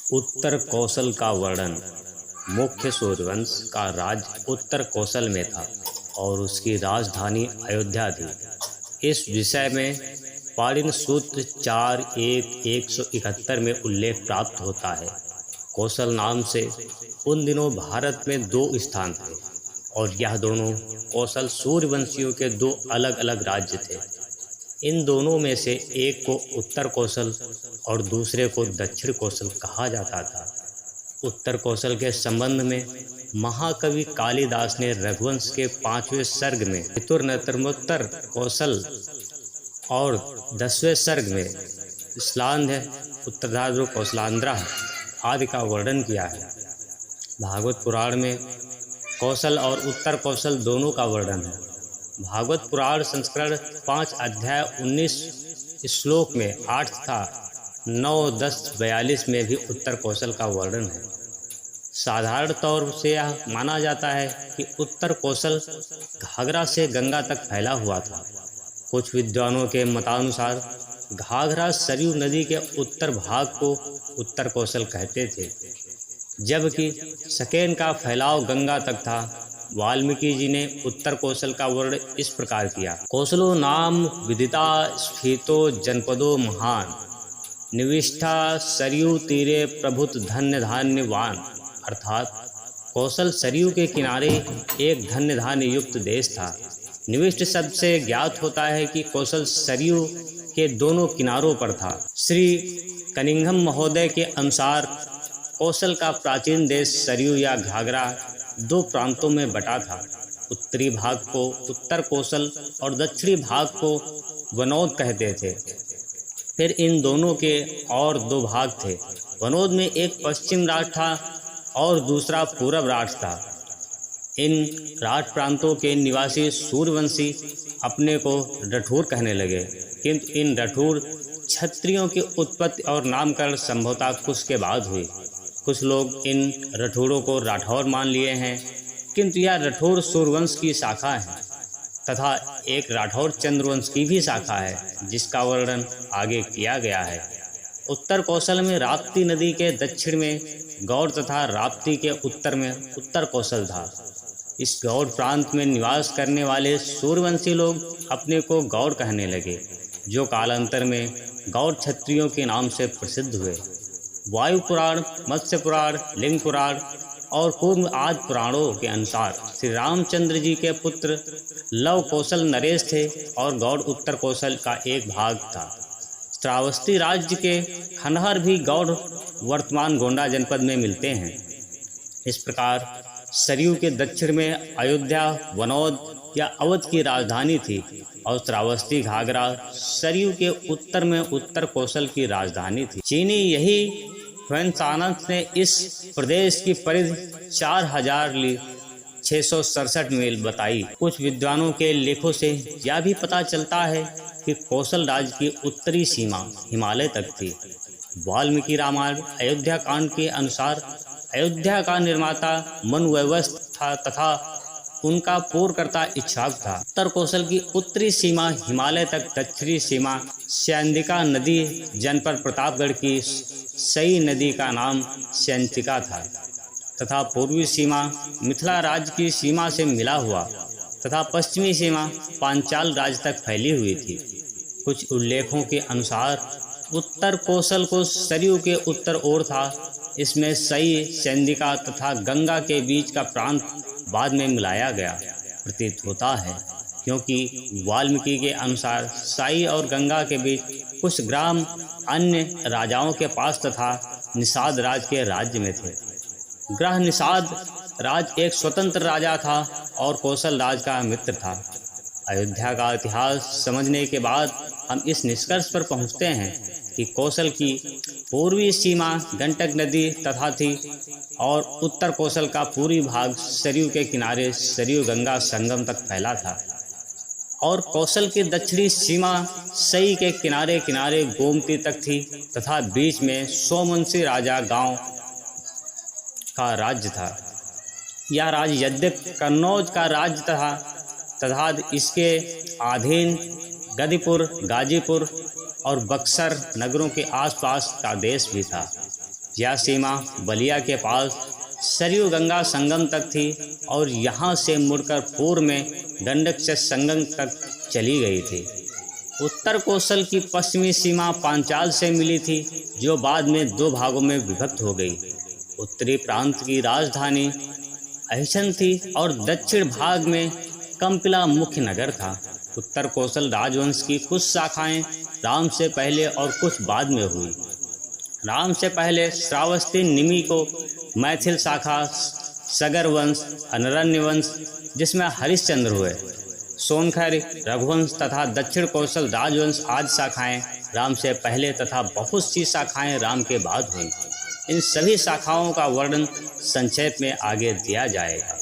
उत्तर कौशल का वर्णन। मुख्य सूर्यवंश का राज्य उत्तर कौशल में था और उसकी राजधानी अयोध्या थी। इस विषय में पाणिनि सूत्र 4.1.171 में उल्लेख प्राप्त होता है। कौशल नाम से उन दिनों भारत में दो स्थान थे और यह दोनों कौशल सूर्यवंशियों के दो अलग अलग राज्य थे। इन दोनों में से एक को उत्तर कौशल और दूसरे को दक्षिण कौशल कहा जाता था। उत्तर कौशल के संबंध में महाकवि कालिदास ने रघुवंश के 5वें सर्ग में पितुर्नतमोत्तर कौशल और 10वें सर्ग में श्लाघ्य उत्तरार्ध कौशलांध्र आदि का वर्णन किया है। भागवत पुराण में कौशल और उत्तर कौशल दोनों का वर्णन है। भागवत पुराण संस्करण 5 अध्याय 19 श्लोक में 8 तथा 9-10-42 में भी उत्तर कौशल का वर्णन है। साधारण तौर से यह माना जाता है कि उत्तर कौशल घाघरा से गंगा तक फैला हुआ था। कुछ विद्वानों के मतानुसार घाघरा सरयू नदी के उत्तर भाग को उत्तर कौशल कहते थे, जबकि सकेन का फैलाव गंगा तक था। वाल्मीकि जी ने उत्तर कौशल का वर्णन इस प्रकार किया। कौशलो नाम विदिता स्फीतो जनपदो महान, निविष्ठा सरयू तीरे प्रभुत धन्य धान्यवान। अर्थात कौशल सरयू के किनारे एक धन्य धान्य युक्त देश था। निविष्ट शब्द से ज्ञात होता है कि कौशल सरयू के दोनों किनारों पर था। श्री कनिंघम महोदय के अनुसार कौशल का प्राचीन देश सरयू या घाघरा दो प्रांतों में बटा था। उत्तरी भाग को उत्तर कौशल और दक्षिणी भाग को वनौद कहते थे। फिर इन दोनों के और दो भाग थे। वनौद में एक पश्चिम राठ था और दूसरा पूर्व राठ था। इन राठ प्रांतों के निवासी सूर्यवंशी अपने को रठौर कहने लगे, किंतु इन रठौर क्षत्रियों की उत्पत्ति और नामकरण संभवतः कुश के बाद हुई। कुछ लोग इन रठौरों को राठौर मान लिए हैं, किंतु यह रठौर सूर्यवंश की शाखा है तथा एक राठौर चंद्रवंश की भी शाखा है, जिसका वर्णन आगे किया गया है। उत्तर कौशल में राप्ती नदी के दक्षिण में गौड़ तथा राप्ती के उत्तर में उत्तर कौशल था। इस गौड़ प्रांत में निवास करने वाले सूर्यवंशी लोग अपने को गौड़ कहने लगे, जो कालांतर में गौड़ क्षत्रियों के नाम से प्रसिद्ध हुए। वायु पुराण, मत्स्य पुराण, लिंग पुराण और पूर्व आदि पुराणों के अनुसार श्री रामचंद्र जी के पुत्र लव कौशल नरेश थे और गौड़ उत्तर कौशल का एक भाग था। श्रावस्ती राज्य के खंडहर भी गौड़ वर्तमान गोंडा जनपद में मिलते हैं। इस प्रकार सरयू के दक्षिण में अयोध्या, वनौद या अवध की राजधानी थी और श्रावस्ती घाघरा सरयू के उत्तर में उत्तर कौशल की राजधानी थी। चीनी यही ह्वेनसांग ने इस प्रदेश की परिधि 4667 मील बताई। कुछ विद्वानों के लेखों से यह भी पता चलता है कि कौशल राज्य की उत्तरी सीमा हिमालय तक थी। वाल्मीकि रामायण अयोध्या कांड के अनुसार अयोध्या का निर्माता मनुवैवस्थ था तथा उनका पूर्वकर्ता इक्ष्वाक था। उत्तर कौशल की उत्तरी सीमा हिमालय तक, दक्षिणी सीमा स्यंदिका नदी जनपद प्रतापगढ़ की सई नदी का नाम स्यंतिका था तथा पूर्वी सीमा मिथिला राज्य की सीमा से मिला हुआ तथा पश्चिमी सीमा पांचाल राज्य तक फैली हुई थी। कुछ उल्लेखों के अनुसार उत्तर कौशल को सरयू के उत्तर ओर था। इसमें सई, स्यंदिका तथा गंगा के बीच का प्रांत बाद में मिलाया गया प्रतीत होता है, क्योंकि वाल्मीकि के अनुसार साई और गंगा के बीच कुछ ग्राम अन्य राजाओं के पास तथा निषाद राज के राज्य में थे। ग्रह निषाद राज एक स्वतंत्र राजा था और कौशल राज का मित्र था। अयोध्या का इतिहास समझने के बाद हम इस निष्कर्ष पर पहुँचते हैं कि कौशल की पूर्वी सीमा गंडक नदी तथा थी और उत्तर कौशल का पूर्वी भाग सरयू के किनारे सरयू गंगा संगम तक फैला था और कौशल की दक्षिणी सीमा सई के किनारे किनारे गोमती तक थी तथा बीच में सोमवंशी राजा गांव का राज्य था। यह राज्य यद्यपि कन्नौज का राज्य था तथा इसके अधीन गदीपुर, गाजीपुर और बक्सर नगरों के आसपास का देश भी था। यह सीमा बलिया के पास सरयू गंगा संगम तक थी और यहाँ से मुड़कर पूर्व में गंडक से संगम तक चली गई थी। उत्तर कोसल की पश्चिमी सीमा पांचाल से मिली थी, जो बाद में 2 भागों में विभक्त हो गई। उत्तरी प्रांत की राजधानी अहिसन थी और दक्षिण भाग में कंपिला मुख्य नगर था। उत्तर कोसल राजवंश की कुछ शाखाएं राम से पहले और कुछ बाद में हुई। राम से पहले श्रावस्ती निमि को मैथिल शाखा, सगर वंश, अनरण्य वंश जिसमें हरिश्चंद्र हुए, सोनखर, रघुवंश तथा दक्षिण कौशल राजवंश आदि शाखाएं राम से पहले तथा बहुत सी शाखाएं राम के बाद हुई। इन सभी शाखाओं का वर्णन संक्षेप में आगे दिया जाएगा।